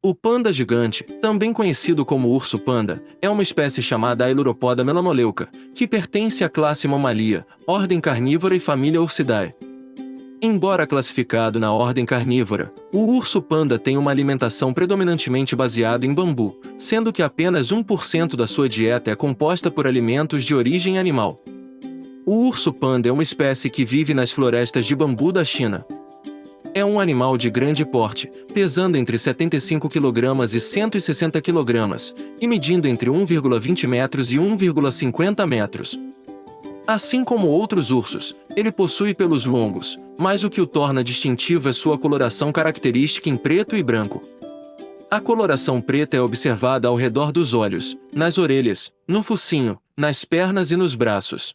O panda gigante, também conhecido como urso panda, é uma espécie chamada Ailuropoda melamoleuca, que pertence à classe Mammalia, ordem carnívora e família Ursidae. Embora classificado na ordem carnívora, o urso panda tem uma alimentação predominantemente baseada em bambu, sendo que apenas 1% da sua dieta é composta por alimentos de origem animal. O urso panda é uma espécie que vive nas florestas de bambu da China. É um animal de grande porte, pesando entre 75 kg e 160 kg, e medindo entre 1,20 metros e 1,50 metros. Assim como outros ursos, ele possui pelos longos, mas o que o torna distintivo é sua coloração característica em preto e branco. A coloração preta é observada ao redor dos olhos, nas orelhas, no focinho, nas pernas e nos braços.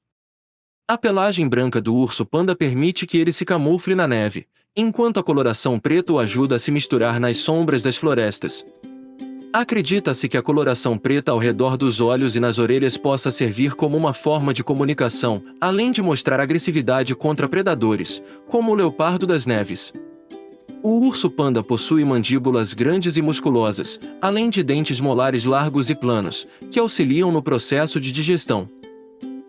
A pelagem branca do urso panda permite que ele se camufle na neve, enquanto a coloração preta o ajuda a se misturar nas sombras das florestas. Acredita-se que a coloração preta ao redor dos olhos e nas orelhas possa servir como uma forma de comunicação, além de mostrar agressividade contra predadores, como o leopardo das neves. O urso panda possui mandíbulas grandes e musculosas, além de dentes molares largos e planos, que auxiliam no processo de digestão.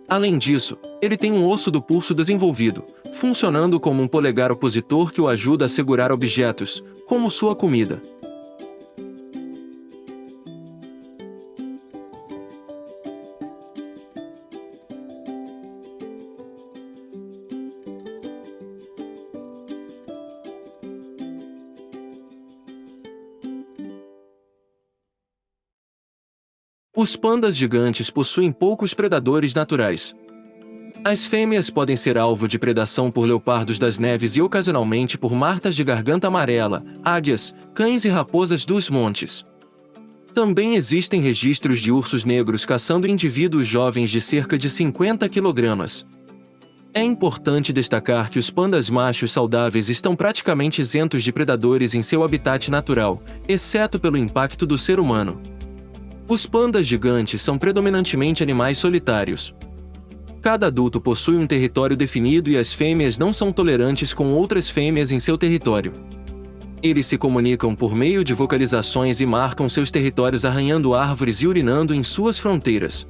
Além disso, ele tem um osso do pulso desenvolvido, funcionando como um polegar opositor que o ajuda a segurar objetos, como sua comida. Os pandas gigantes possuem poucos predadores naturais. As fêmeas podem ser alvo de predação por leopardos das neves e ocasionalmente por martas de garganta amarela, águias, cães e raposas dos montes. Também existem registros de ursos negros caçando indivíduos jovens de cerca de 50 kg. É importante destacar que os pandas machos saudáveis estão praticamente isentos de predadores em seu habitat natural, exceto pelo impacto do ser humano. Os pandas gigantes são predominantemente animais solitários. Cada adulto possui um território definido e as fêmeas não são tolerantes com outras fêmeas em seu território. Eles se comunicam por meio de vocalizações e marcam seus territórios arranhando árvores e urinando em suas fronteiras.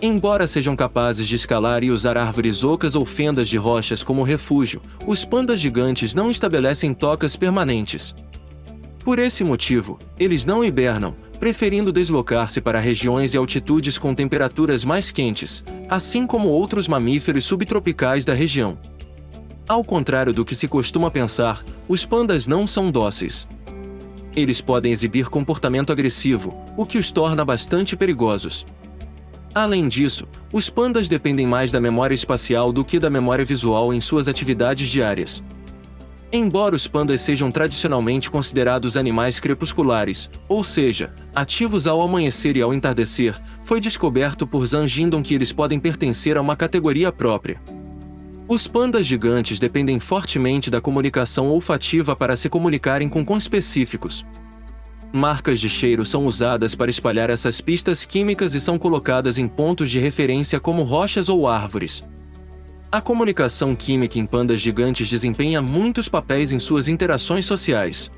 Embora sejam capazes de escalar e usar árvores ocas ou fendas de rochas como refúgio, os pandas gigantes não estabelecem tocas permanentes. Por esse motivo, eles não hibernam, preferindo deslocar-se para regiões e altitudes com temperaturas mais quentes, assim como outros mamíferos subtropicais da região. Ao contrário do que se costuma pensar, os pandas não são dóceis. Eles podem exibir comportamento agressivo, o que os torna bastante perigosos. Além disso, os pandas dependem mais da memória espacial do que da memória visual em suas atividades diárias. Embora os pandas sejam tradicionalmente considerados animais crepusculares, ou seja, ativos ao amanhecer e ao entardecer, foi descoberto por Zhang Jindong que eles podem pertencer a uma categoria própria. Os pandas gigantes dependem fortemente da comunicação olfativa para se comunicarem com conspecíficos. Marcas de cheiro são usadas para espalhar essas pistas químicas e são colocadas em pontos de referência como rochas ou árvores. A comunicação química em pandas gigantes desempenha muitos papéis em suas interações sociais.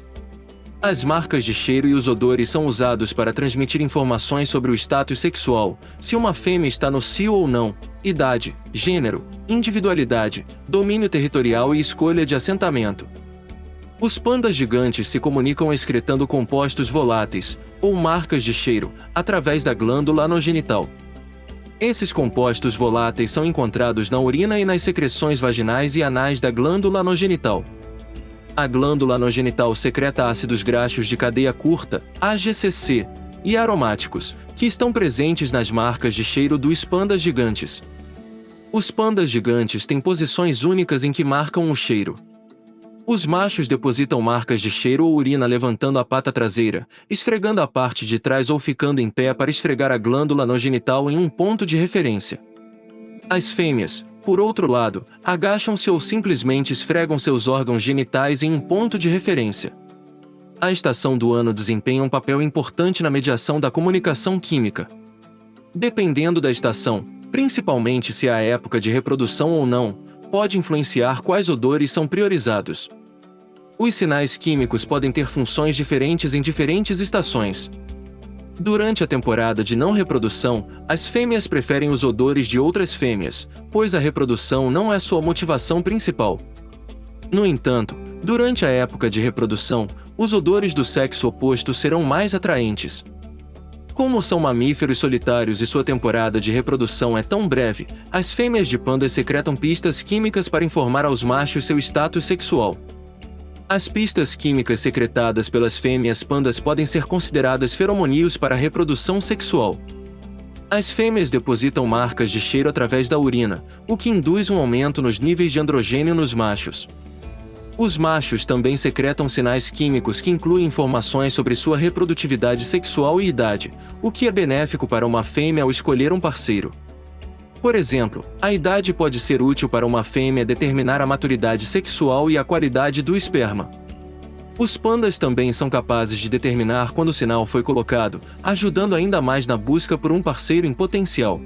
As marcas de cheiro e os odores são usados para transmitir informações sobre o status sexual, se uma fêmea está no cio ou não, idade, gênero, individualidade, domínio territorial e escolha de assentamento. Os pandas gigantes se comunicam excretando compostos voláteis, ou marcas de cheiro, através da glândula anogenital. Esses compostos voláteis são encontrados na urina e nas secreções vaginais e anais da glândula anogenital. A glândula anogenital secreta ácidos graxos de cadeia curta, AGCC, e aromáticos, que estão presentes nas marcas de cheiro dos pandas gigantes. Os pandas gigantes têm posições únicas em que marcam o cheiro. Os machos depositam marcas de cheiro ou urina levantando a pata traseira, esfregando a parte de trás ou ficando em pé para esfregar a glândula anogenital em um ponto de referência. As fêmeas, por outro lado, agacham-se ou simplesmente esfregam seus órgãos genitais em um ponto de referência. A estação do ano desempenha um papel importante na mediação da comunicação química. Dependendo da estação, principalmente se há época de reprodução ou não, pode influenciar quais odores são priorizados. Os sinais químicos podem ter funções diferentes em diferentes estações. Durante a temporada de não reprodução, as fêmeas preferem os odores de outras fêmeas, pois a reprodução não é sua motivação principal. No entanto, durante a época de reprodução, os odores do sexo oposto serão mais atraentes. Como são mamíferos solitários e sua temporada de reprodução é tão breve, as fêmeas de pandas secretam pistas químicas para informar aos machos seu status sexual. As pistas químicas secretadas pelas fêmeas pandas podem ser consideradas feromoníos para a reprodução sexual. As fêmeas depositam marcas de cheiro através da urina, o que induz um aumento nos níveis de androgênio nos machos. Os machos também secretam sinais químicos que incluem informações sobre sua reprodutividade sexual e idade, o que é benéfico para uma fêmea ao escolher um parceiro. Por exemplo, a idade pode ser útil para uma fêmea determinar a maturidade sexual e a qualidade do esperma. Os pandas também são capazes de determinar quando o sinal foi colocado, ajudando ainda mais na busca por um parceiro em potencial.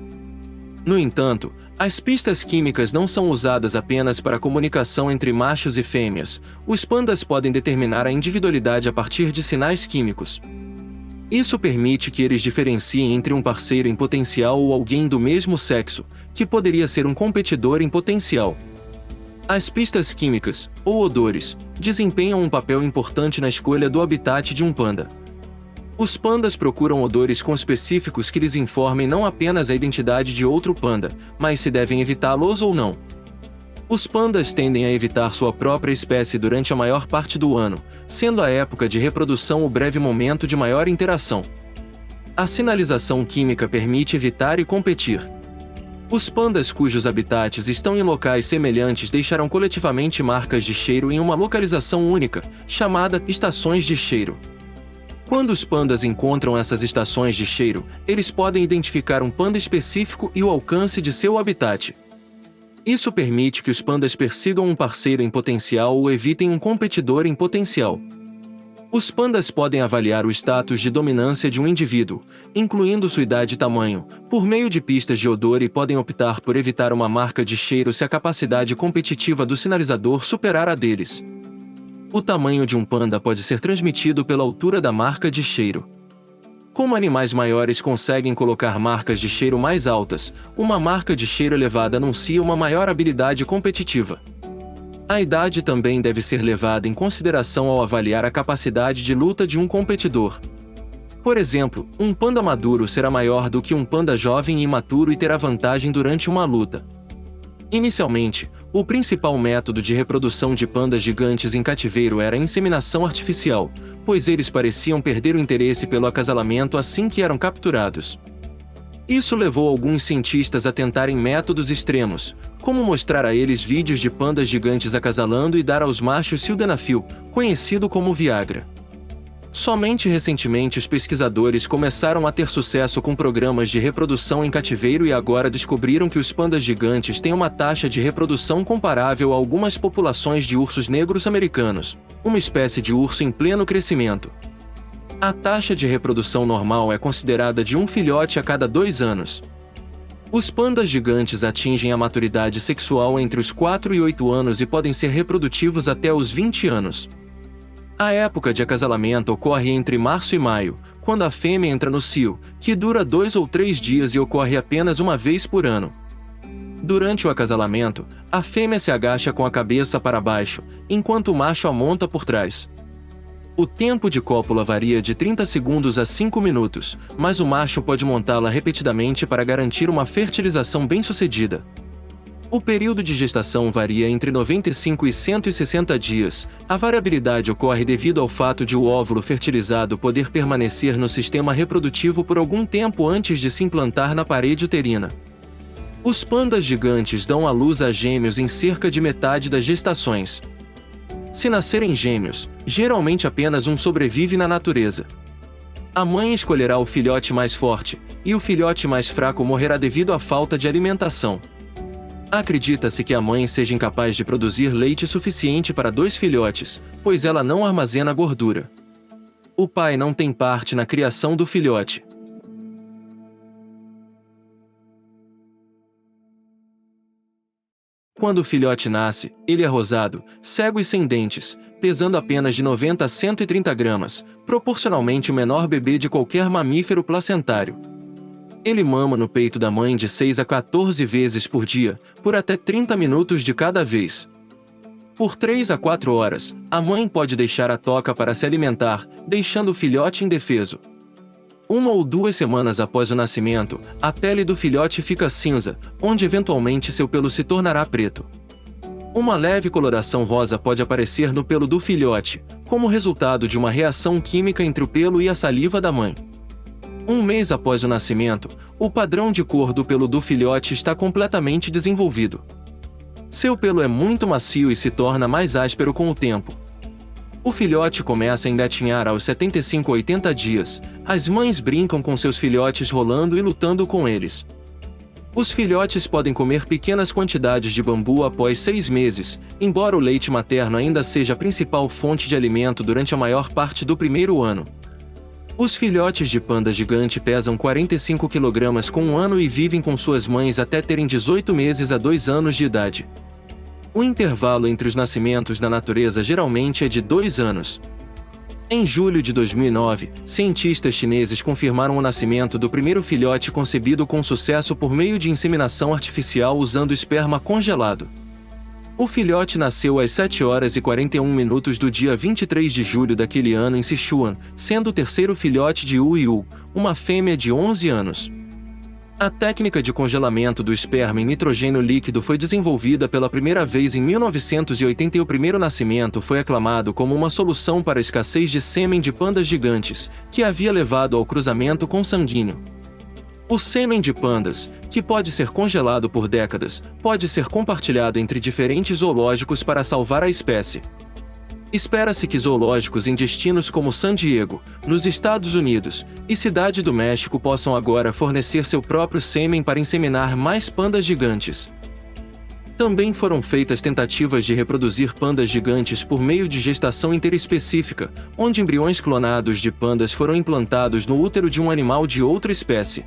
No entanto, as pistas químicas não são usadas apenas para a comunicação entre machos e fêmeas. Os pandas podem determinar a individualidade a partir de sinais químicos. Isso permite que eles diferenciem entre um parceiro em potencial ou alguém do mesmo sexo, que poderia ser um competidor em potencial. As pistas químicas, ou odores, desempenham um papel importante na escolha do habitat de um panda. Os pandas procuram odores conspecíficos que lhes informem não apenas a identidade de outro panda, mas se devem evitá-los ou não. Os pandas tendem a evitar sua própria espécie durante a maior parte do ano, sendo a época de reprodução o breve momento de maior interação. A sinalização química permite evitar e competir. Os pandas cujos habitats estão em locais semelhantes deixarão coletivamente marcas de cheiro em uma localização única, chamada estações de cheiro. Quando os pandas encontram essas estações de cheiro, eles podem identificar um panda específico e o alcance de seu habitat. Isso permite que os pandas persigam um parceiro em potencial ou evitem um competidor em potencial. Os pandas podem avaliar o status de dominância de um indivíduo, incluindo sua idade e tamanho, por meio de pistas de odor e podem optar por evitar uma marca de cheiro se a capacidade competitiva do sinalizador superar a deles. O tamanho de um panda pode ser transmitido pela altura da marca de cheiro. Como animais maiores conseguem colocar marcas de cheiro mais altas, uma marca de cheiro elevada anuncia uma maior habilidade competitiva. A idade também deve ser levada em consideração ao avaliar a capacidade de luta de um competidor. Por exemplo, um panda maduro será maior do que um panda jovem e imaturo e terá vantagem durante uma luta. Inicialmente, o principal método de reprodução de pandas gigantes em cativeiro era a inseminação artificial, pois eles pareciam perder o interesse pelo acasalamento assim que eram capturados. Isso levou alguns cientistas a tentarem métodos extremos, como mostrar a eles vídeos de pandas gigantes acasalando e dar aos machos sildenafil, conhecido como Viagra. Somente recentemente os pesquisadores começaram a ter sucesso com programas de reprodução em cativeiro e agora descobriram que os pandas gigantes têm uma taxa de reprodução comparável a algumas populações de ursos negros americanos, uma espécie de urso em pleno crescimento. A taxa de reprodução normal é considerada de um filhote a cada 2 anos. Os pandas gigantes atingem a maturidade sexual entre os 4 e 8 anos e podem ser reprodutivos até os 20 anos. A época de acasalamento ocorre entre março e maio, quando a fêmea entra no cio, que dura 2 ou 3 dias e ocorre apenas uma vez por ano. Durante o acasalamento, a fêmea se agacha com a cabeça para baixo, enquanto o macho a monta por trás. O tempo de cópula varia de 30 segundos a 5 minutos, mas o macho pode montá-la repetidamente para garantir uma fertilização bem-sucedida. O período de gestação varia entre 95 e 160 dias. A variabilidade ocorre devido ao fato de o óvulo fertilizado poder permanecer no sistema reprodutivo por algum tempo antes de se implantar na parede uterina. Os pandas gigantes dão à luz a gêmeos em cerca de metade das gestações. Se nascerem gêmeos, geralmente apenas um sobrevive na natureza. A mãe escolherá o filhote mais forte, e o filhote mais fraco morrerá devido à falta de alimentação. Acredita-se que a mãe seja incapaz de produzir leite suficiente para 2 filhotes, pois ela não armazena gordura. O pai não tem parte na criação do filhote. Quando o filhote nasce, ele é rosado, cego e sem dentes, pesando apenas de 90 a 130 gramas, proporcionalmente o menor bebê de qualquer mamífero placentário. Ele mama no peito da mãe de 6 a 14 vezes por dia, por até 30 minutos de cada vez. Por 3 a 4 horas, a mãe pode deixar a toca para se alimentar, deixando o filhote indefeso. 1 ou 2 semanas após o nascimento, a pele do filhote fica cinza, onde eventualmente seu pelo se tornará preto. Uma leve coloração rosa pode aparecer no pelo do filhote, como resultado de uma reação química entre o pelo e a saliva da mãe. 1 mês após o nascimento, o padrão de cor do pelo do filhote está completamente desenvolvido. Seu pelo é muito macio e se torna mais áspero com o tempo. O filhote começa a engatinhar aos 75 a 80 dias. As mães brincam com seus filhotes rolando e lutando com eles. Os filhotes podem comer pequenas quantidades de bambu após 6 meses, embora o leite materno ainda seja a principal fonte de alimento durante a maior parte do primeiro ano. Os filhotes de panda gigante pesam 45 kg com 1 ano e vivem com suas mães até terem 18 meses a 2 anos de idade. O intervalo entre os nascimentos na natureza geralmente é de 2 anos. Em julho de 2009, cientistas chineses confirmaram o nascimento do primeiro filhote concebido com sucesso por meio de inseminação artificial usando esperma congelado. O filhote nasceu às 7 horas e 41 minutos do dia 23 de julho daquele ano em Sichuan, sendo o terceiro filhote de Wu Yu, uma fêmea de 11 anos. A técnica de congelamento do esperma em nitrogênio líquido foi desenvolvida pela primeira vez em 1980 e o primeiro nascimento foi aclamado como uma solução para a escassez de sêmen de pandas gigantes, que havia levado ao cruzamento consanguíneo. O sêmen de pandas, que pode ser congelado por décadas, pode ser compartilhado entre diferentes zoológicos para salvar a espécie. Espera-se que zoológicos em destinos como San Diego, nos Estados Unidos, e Cidade do México possam agora fornecer seu próprio sêmen para inseminar mais pandas gigantes. Também foram feitas tentativas de reproduzir pandas gigantes por meio de gestação interespecífica, onde embriões clonados de pandas foram implantados no útero de um animal de outra espécie.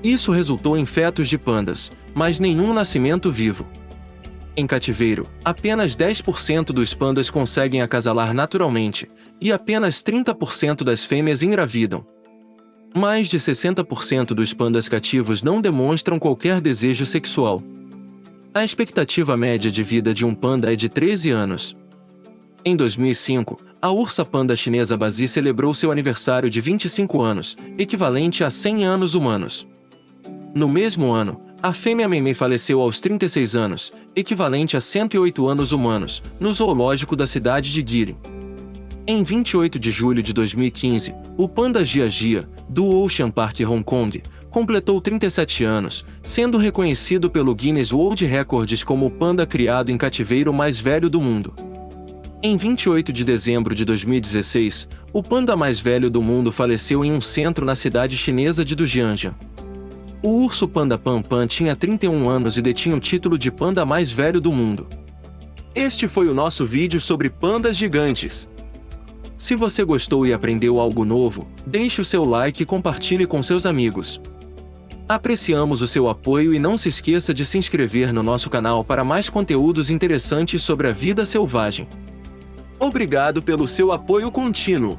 Isso resultou em fetos de pandas, mas nenhum nascimento vivo. Em cativeiro, apenas 10% dos pandas conseguem acasalar naturalmente, e apenas 30% das fêmeas engravidam. Mais de 60% dos pandas cativos não demonstram qualquer desejo sexual. A expectativa média de vida de um panda é de 13 anos. Em 2005, a ursa panda chinesa Bazi celebrou seu aniversário de 25 anos, equivalente a 100 anos humanos. No mesmo ano, a fêmea Meimei faleceu aos 36 anos, equivalente a 108 anos humanos, no zoológico da cidade de Guilin. Em 28 de julho de 2015, o panda Jia Jia, do Ocean Park Hong Kong, completou 37 anos, sendo reconhecido pelo Guinness World Records como o panda criado em cativeiro mais velho do mundo. Em 28 de dezembro de 2016, o panda mais velho do mundo faleceu em um centro na cidade chinesa de Dujiangyan. O urso panda Pan Pan tinha 31 anos e detinha o título de panda mais velho do mundo. Este foi o nosso vídeo sobre pandas gigantes. Se você gostou e aprendeu algo novo, deixe o seu like e compartilhe com seus amigos. Apreciamos o seu apoio e não se esqueça de se inscrever no nosso canal para mais conteúdos interessantes sobre a vida selvagem. Obrigado pelo seu apoio contínuo.